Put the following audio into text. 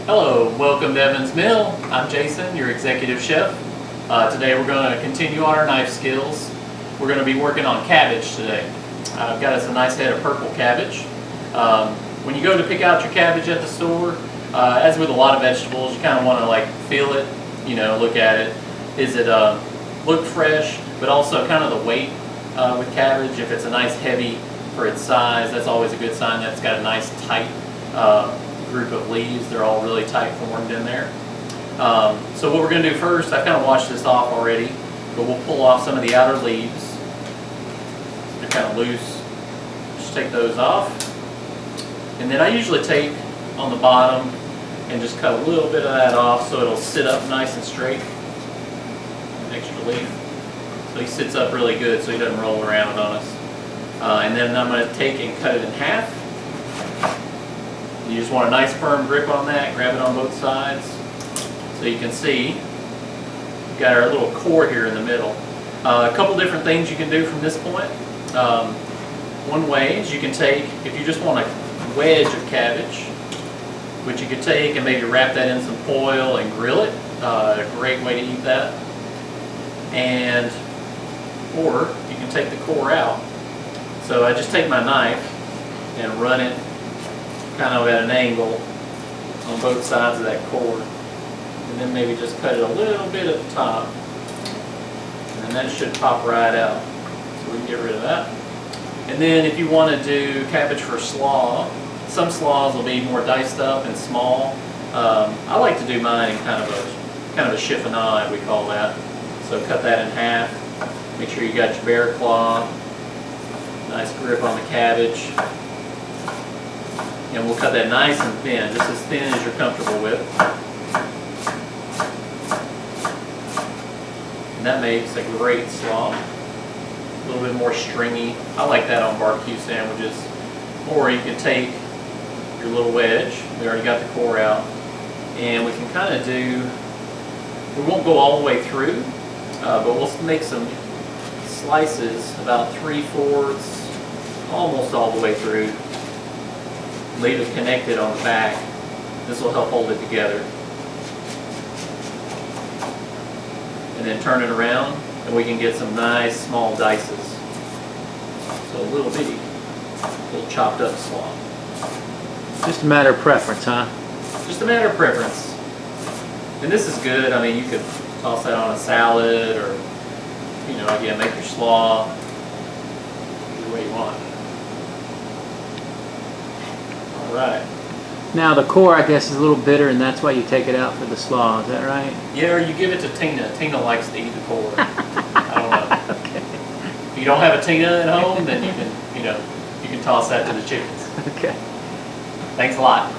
Hello, welcome to Evans Mill. I'm Jason, your executive chef. Today we're going to continue on our knife skills. We're going to be working on cabbage today. I've got us a nice head of purple cabbage. When you go to pick out your cabbage at the store, as with a lot of vegetables, you kind of want to feel it, look at it. Is it look fresh, but also kind of the weight with cabbage. If it's a nice heavy for its size, that's always a good sign that it's got a nice tight group of leaves. They're all really tight formed in there. So what we're going to do first, I've kind of washed this off already, but we'll pull off some of the outer leaves. They're kind of loose. Just take those off. And then I usually take on the bottom and just cut a little bit of that off so it'll sit up nice and straight. An extra leaf. So he sits up really good so he doesn't roll around on us. And then I'm going to take and cut it in half. You just want a nice firm grip on that, grab it on both sides. So you can see, we've got our little core here in the middle. A couple different things you can do from this point. One way is you can take, if you just want a wedge of cabbage, which you could take and maybe wrap that in some foil and grill it. A great way to eat that. Or you can take the core out. So I just take my knife and run it kind of at an angle on both sides of that core, and then maybe just cut it a little bit at the top, and then that should pop right out. So we can get rid of that. And then if you want to do cabbage for slaw, some slaws will be more diced up and small. I like to do mine in kind of a chiffonade, we call that. So cut that in half. Make sure you got your bear claw. Nice grip on the cabbage. And we'll cut that nice and thin, just as thin as you're comfortable with. And that makes a great slaw. A little bit more stringy. I like that on barbecue sandwiches. Or you can take your little wedge. We already got the core out. And we can kind of do, we won't go all the way through, but we'll make some slices about 3/4, almost all the way through. Leave it connected on the back. This will help hold it together. And then turn it around and we can get some nice small dices. So a little bitty, little chopped up slaw. Just a matter of preference, huh? Just a matter of preference. And this is good. I mean, you could toss that on a salad or, again, make your slaw the way you want. Right. Now the core, I guess, is a little bitter, and that's why you take it out for the slaw. Is that right? Yeah, or you give it to Tina. Tina likes to eat the core. I don't know. Okay. If you don't have a Tina at home, then you can toss that to the chickens. Okay. Thanks a lot.